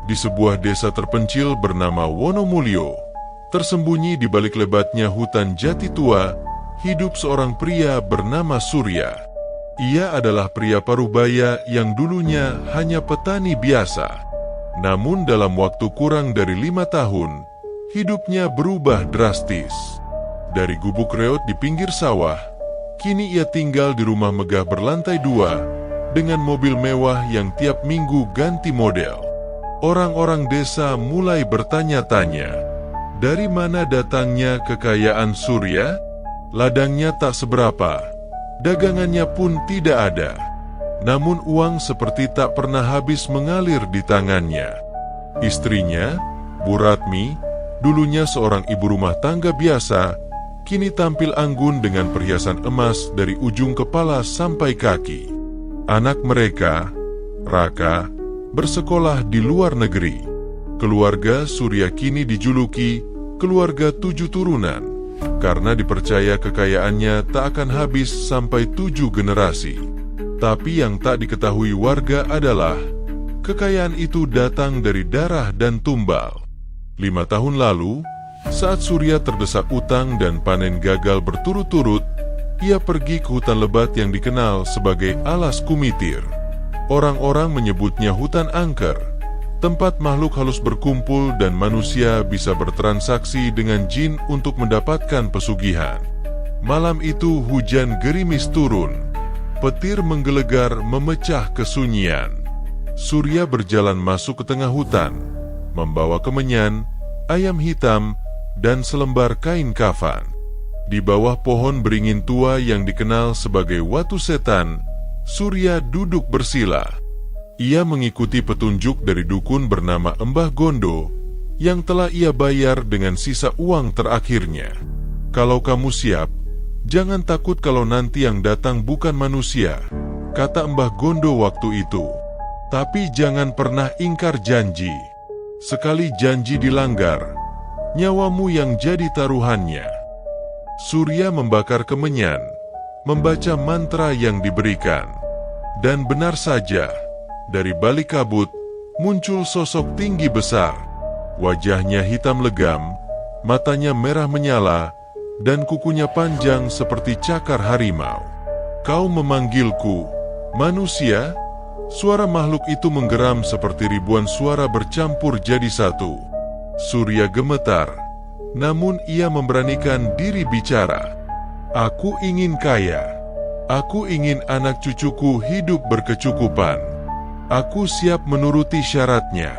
di sebuah desa terpencil bernama Wonomulyo, tersembunyi di balik lebatnya hutan jati tua, hidup seorang pria bernama Surya. Ia adalah pria parubaya yang dulunya hanya petani biasa. Namun dalam waktu kurang dari 5 tahun, hidupnya berubah drastis. Dari gubuk reot di pinggir sawah, kini ia tinggal di rumah megah berlantai 2 dengan mobil mewah yang tiap minggu ganti model. Orang-orang desa mulai bertanya-tanya, dari mana datangnya kekayaan Surya? Ladangnya tak seberapa, dagangannya pun tidak ada. Namun uang seperti tak pernah habis mengalir di tangannya. Istrinya, Bu Ratmi, dulunya seorang ibu rumah tangga biasa, kini tampil anggun dengan perhiasan emas dari ujung kepala sampai kaki. Anak mereka, Raka, bersekolah di luar negeri. Keluarga Surya kini dijuluki keluarga 7 turunan, karena dipercaya kekayaannya tak akan habis sampai 7 generasi. Tapi yang tak diketahui warga adalah, kekayaan itu datang dari darah dan tumbal. 5 tahun lalu, saat Surya terdesak utang dan panen gagal berturut-turut, ia pergi ke hutan lebat yang dikenal sebagai Alas Kumitir. Orang-orang menyebutnya hutan angker, tempat makhluk halus berkumpul dan manusia bisa bertransaksi dengan jin untuk mendapatkan pesugihan. Malam itu hujan gerimis turun, petir menggelegar memecah kesunyian. Surya berjalan masuk ke tengah hutan, membawa kemenyan, ayam hitam, dan selembar kain kafan. Di bawah pohon beringin tua yang dikenal sebagai Watu Setan, Surya duduk bersila. Ia mengikuti petunjuk dari dukun bernama Embah Gondo yang telah ia bayar dengan sisa uang terakhirnya. Kalau kamu siap, jangan takut kalau nanti yang datang bukan manusia, kata Embah Gondo waktu itu. Tapi jangan pernah ingkar janji. Sekali janji dilanggar, nyawamu yang jadi taruhannya. Surya membakar kemenyan, membaca mantra yang diberikan. Dan benar saja, dari balik kabut, muncul sosok tinggi besar. Wajahnya hitam legam, matanya merah menyala, dan kukunya panjang seperti cakar harimau. Kau memanggilku, manusia? Suara makhluk itu menggeram seperti ribuan suara bercampur jadi satu. Surya gemetar, namun ia memberanikan diri bicara. Aku ingin kaya. Aku ingin anak cucuku hidup berkecukupan. Aku siap menuruti syaratnya.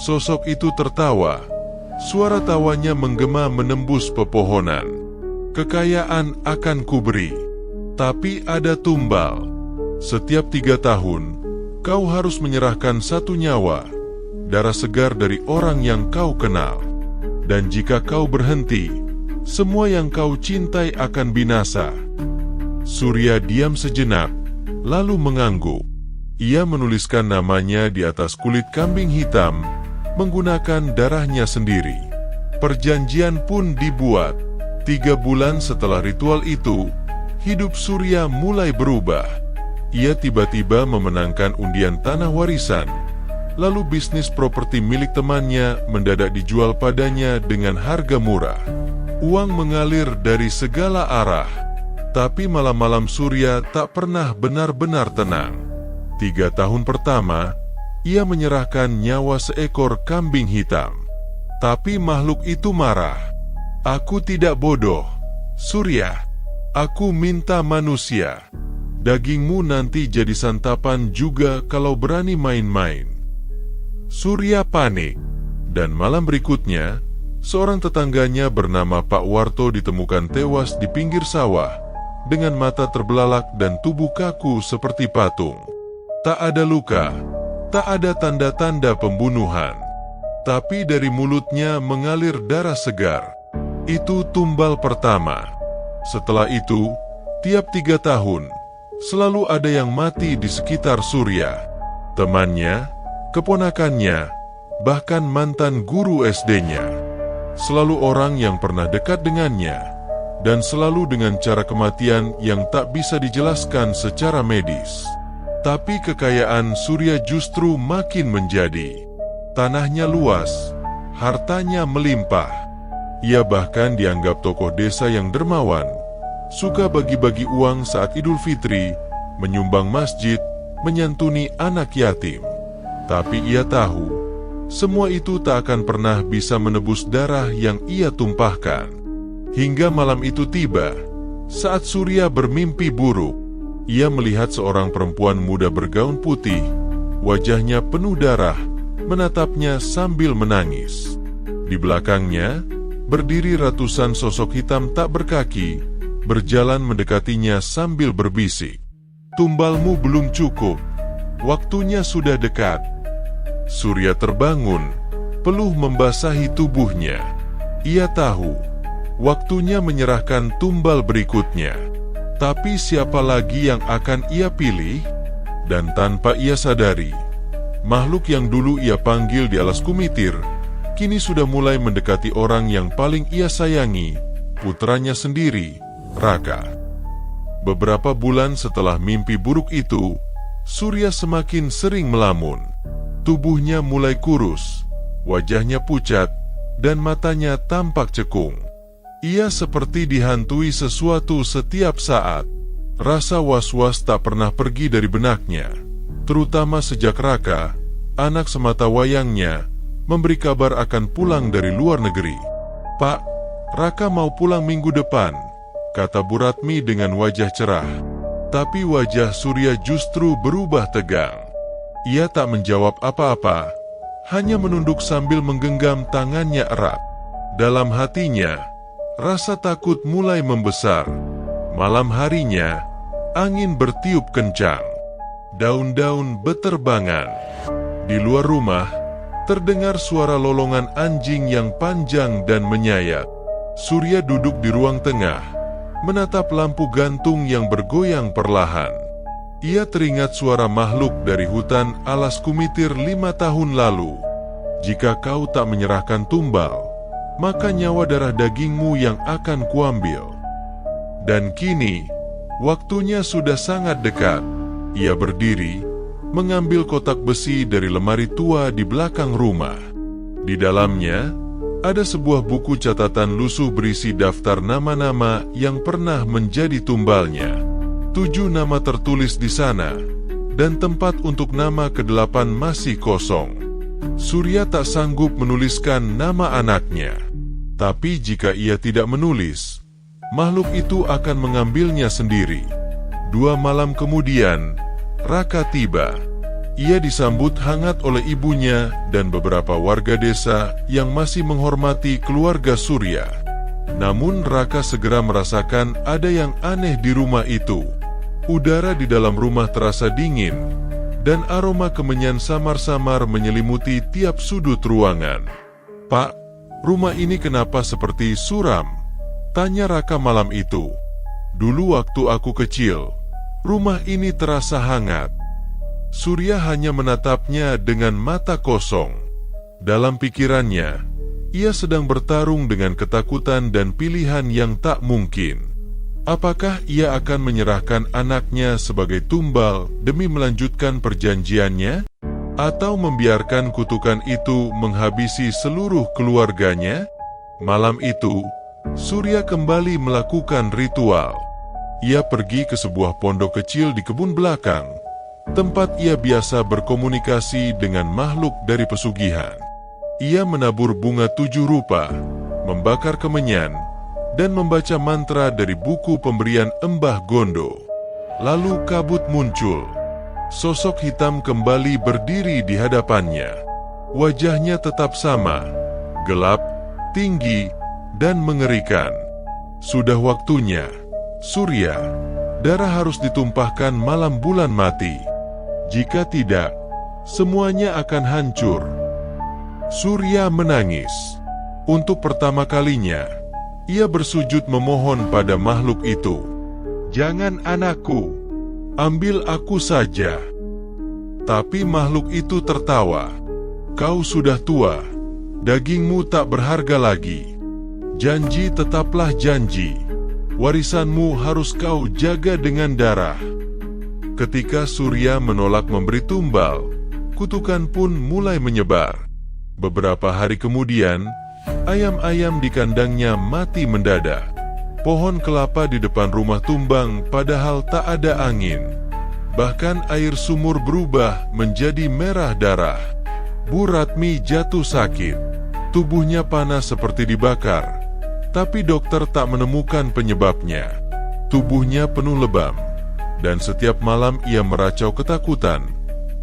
Sosok itu tertawa. Suara tawanya menggema menembus pepohonan. Kekayaan akan kuberi, tapi ada tumbal. Setiap 3 tahun, kau harus menyerahkan 1 nyawa, darah segar dari orang yang kau kenal. Dan jika kau berhenti, semua yang kau cintai akan binasa. Surya diam sejenak, lalu mengangguk. Ia menuliskan namanya di atas kulit kambing hitam, menggunakan darahnya sendiri. Perjanjian pun dibuat. 3 bulan setelah ritual itu, hidup Surya mulai berubah. Ia tiba-tiba memenangkan undian tanah warisan. Lalu bisnis properti milik temannya mendadak dijual padanya dengan harga murah. Uang mengalir dari segala arah. Tapi malam-malam Surya tak pernah benar-benar tenang. 3 tahun pertama, ia menyerahkan nyawa seekor kambing hitam. Tapi makhluk itu marah. Aku tidak bodoh, Surya. Aku minta manusia. Dagingmu nanti jadi santapan juga kalau berani main-main. Surya panik. Dan malam berikutnya, seorang tetangganya bernama Pak Warto ditemukan tewas di pinggir sawah, dengan mata terbelalak dan tubuh kaku seperti patung. Tak ada luka, tak ada tanda-tanda pembunuhan. Tapi dari mulutnya mengalir darah segar. Itu tumbal pertama. Setelah itu, tiap 3 tahun, selalu ada yang mati di sekitar Surya. Temannya, keponakannya, bahkan mantan guru SD-nya. Selalu orang yang pernah dekat dengannya. Dan selalu dengan cara kematian yang tak bisa dijelaskan secara medis. Tapi kekayaan Surya justru makin menjadi. Tanahnya luas, hartanya melimpah. Ia bahkan dianggap tokoh desa yang dermawan, suka bagi-bagi uang saat Idul Fitri, menyumbang masjid, menyantuni anak yatim. Tapi ia tahu, semua itu tak akan pernah bisa menebus darah yang ia tumpahkan. Hingga malam itu tiba, saat Surya bermimpi buruk. Ia melihat seorang perempuan muda bergaun putih, wajahnya penuh darah, menatapnya sambil menangis. Di belakangnya, berdiri ratusan sosok hitam tak berkaki, berjalan mendekatinya sambil berbisik. "Tumbalmu belum cukup, waktunya sudah dekat." Surya terbangun, peluh membasahi tubuhnya. Ia tahu, waktunya menyerahkan tumbal berikutnya. Tapi siapa lagi yang akan ia pilih? Dan tanpa ia sadari, makhluk yang dulu ia panggil di alas kumitir, kini sudah mulai mendekati orang yang paling ia sayangi, putranya sendiri, Raka. Beberapa bulan setelah mimpi buruk itu, Surya semakin sering melamun. Tubuhnya mulai kurus, wajahnya pucat, dan matanya tampak cekung. Ia seperti dihantui sesuatu setiap saat. Rasa was-was tak pernah pergi dari benaknya, terutama sejak Raka, anak sematawayangnya, memberi kabar akan pulang dari luar negeri. "Pak, Raka mau pulang minggu depan," kata Bu Ratmi dengan wajah cerah. Tapi wajah Surya justru berubah tegang. Ia tak menjawab apa-apa, hanya menunduk sambil menggenggam tangannya erat. Dalam hatinya, rasa takut mulai membesar. Malam harinya, angin bertiup kencang. Daun-daun beterbangan. Di luar rumah, terdengar suara lolongan anjing yang panjang dan menyayat. Surya duduk di ruang tengah, menatap lampu gantung yang bergoyang perlahan. Ia teringat suara makhluk dari hutan alas kumitir 5 tahun lalu. "Jika kau tak menyerahkan tumbal, maka nyawa darah dagingmu yang akan kuambil." Dan kini, waktunya sudah sangat dekat. Ia berdiri, mengambil kotak besi dari lemari tua di belakang rumah. Di dalamnya, ada sebuah buku catatan lusuh berisi daftar nama-nama yang pernah menjadi tumbalnya. 7 nama tertulis di sana, dan tempat untuk nama ke-8 masih kosong. Surya tak sanggup menuliskan nama anaknya. Tapi jika ia tidak menulis, makhluk itu akan mengambilnya sendiri. 2 malam kemudian, Raka tiba. Ia disambut hangat oleh ibunya dan beberapa warga desa yang masih menghormati keluarga Surya. Namun Raka segera merasakan ada yang aneh di rumah itu. Udara di dalam rumah terasa dingin, dan aroma kemenyan samar-samar menyelimuti tiap sudut ruangan. "Pak, rumah ini kenapa seperti suram?" tanya Raka malam itu. "Dulu waktu aku kecil, rumah ini terasa hangat." Surya hanya menatapnya dengan mata kosong. Dalam pikirannya, ia sedang bertarung dengan ketakutan dan pilihan yang tak mungkin. Apakah ia akan menyerahkan anaknya sebagai tumbal demi melanjutkan perjanjiannya? Atau membiarkan kutukan itu menghabisi seluruh keluarganya? Malam itu, Surya kembali melakukan ritual. Ia pergi ke sebuah pondok kecil di kebun belakang, tempat ia biasa berkomunikasi dengan makhluk dari pesugihan. Ia menabur bunga 7 rupa, membakar kemenyan, dan membaca mantra dari buku pemberian Embah Gondo. Lalu kabut muncul. Sosok hitam kembali berdiri di hadapannya. Wajahnya tetap sama, gelap, tinggi, dan mengerikan. "Sudah waktunya, Surya. Darah harus ditumpahkan malam bulan mati. Jika tidak, semuanya akan hancur." Surya menangis. Untuk pertama kalinya, ia bersujud memohon pada makhluk itu. "Jangan anakku, ambil aku saja." Tapi makhluk itu tertawa. "Kau sudah tua, dagingmu tak berharga lagi. Janji tetaplah janji. Warisanmu harus kau jaga dengan darah." Ketika Surya menolak memberi tumbal, kutukan pun mulai menyebar. Beberapa hari kemudian, ayam-ayam di kandangnya mati mendadak. Pohon kelapa di depan rumah tumbang padahal tak ada angin. Bahkan air sumur berubah menjadi merah darah. Bu Ratmi jatuh sakit. Tubuhnya panas seperti dibakar. Tapi dokter tak menemukan penyebabnya. Tubuhnya penuh lebam. Dan setiap malam ia meracau ketakutan,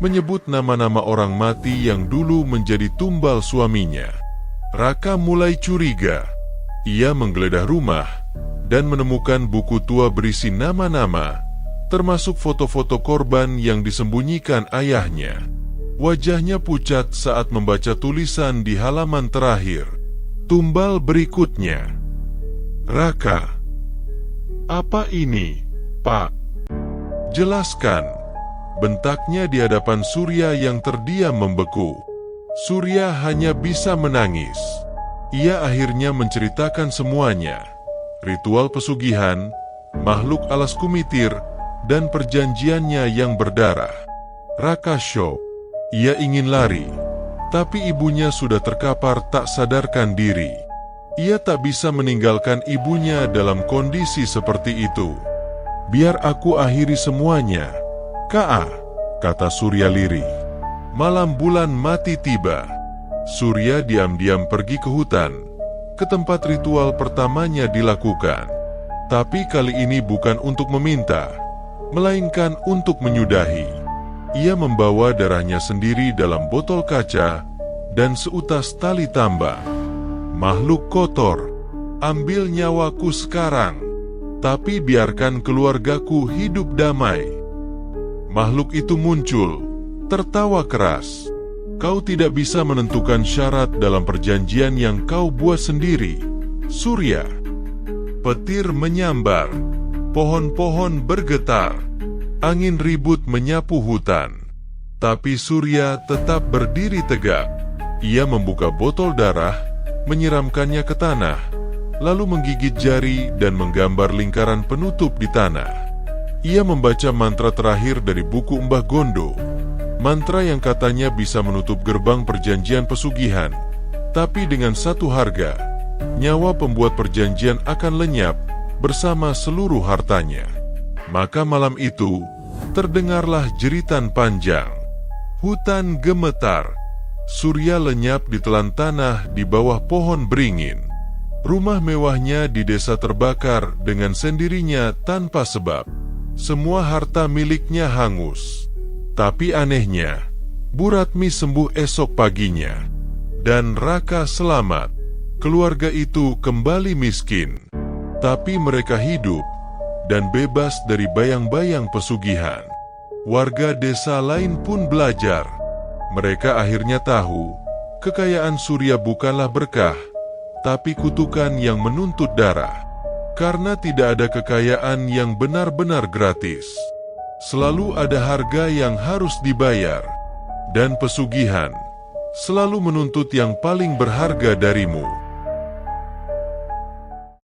menyebut nama-nama orang mati yang dulu menjadi tumbal suaminya. Raka mulai curiga. Ia menggeledah rumah dan menemukan buku tua berisi nama-nama, termasuk foto-foto korban yang disembunyikan ayahnya. Wajahnya pucat saat membaca tulisan di halaman terakhir. Tumbal berikutnya. Raka. Apa ini, Pak? Jelaskan. Bentaknya di hadapan Surya yang terdiam membeku. Surya hanya bisa menangis. Ia akhirnya menceritakan semuanya. Ritual pesugihan, makhluk alas kumitir, dan perjanjiannya yang berdarah. Raka syok. Ia ingin lari, tapi ibunya sudah terkapar tak sadarkan diri. Ia tak bisa meninggalkan ibunya dalam kondisi seperti itu. Biar aku akhiri semuanya, Ka, kata Surya lirih. Malam bulan mati tiba. Surya diam-diam pergi ke hutan, ke tempat ritual pertamanya dilakukan. Tapi kali ini bukan untuk meminta, melainkan untuk menyudahi. Ia membawa darahnya sendiri dalam botol kaca dan seutas tali tambang. Makhluk kotor, ambil nyawaku sekarang, tapi biarkan keluargaku hidup damai. Makhluk itu muncul, tertawa keras. Kau tidak bisa menentukan syarat dalam perjanjian yang kau buat sendiri, Surya. Petir menyambar, pohon-pohon bergetar. Angin ribut menyapu hutan, tapi Surya tetap berdiri tegak. Ia membuka botol darah, menyiramkannya ke tanah, lalu menggigit jari dan menggambar lingkaran penutup di tanah. Ia membaca mantra terakhir dari buku Mbah Gondo, mantra yang katanya bisa menutup gerbang perjanjian pesugihan. Tapi dengan satu harga, nyawa pembuat perjanjian akan lenyap bersama seluruh hartanya. Maka malam itu, terdengarlah jeritan panjang. Hutan gemetar. Surya lenyap ditelan tanah di bawah pohon beringin. Rumah mewahnya di desa terbakar dengan sendirinya tanpa sebab. Semua harta miliknya hangus. Tapi anehnya, Bu Ratmi sembuh esok paginya. Dan Raka selamat. Keluarga itu kembali miskin. Tapi mereka hidup dan bebas dari bayang-bayang pesugihan. Warga desa lain pun belajar. Mereka akhirnya tahu, kekayaan Surya bukanlah berkah, tapi kutukan yang menuntut darah. Karena tidak ada kekayaan yang benar-benar gratis. Selalu ada harga yang harus dibayar. Dan pesugihan selalu menuntut yang paling berharga darimu.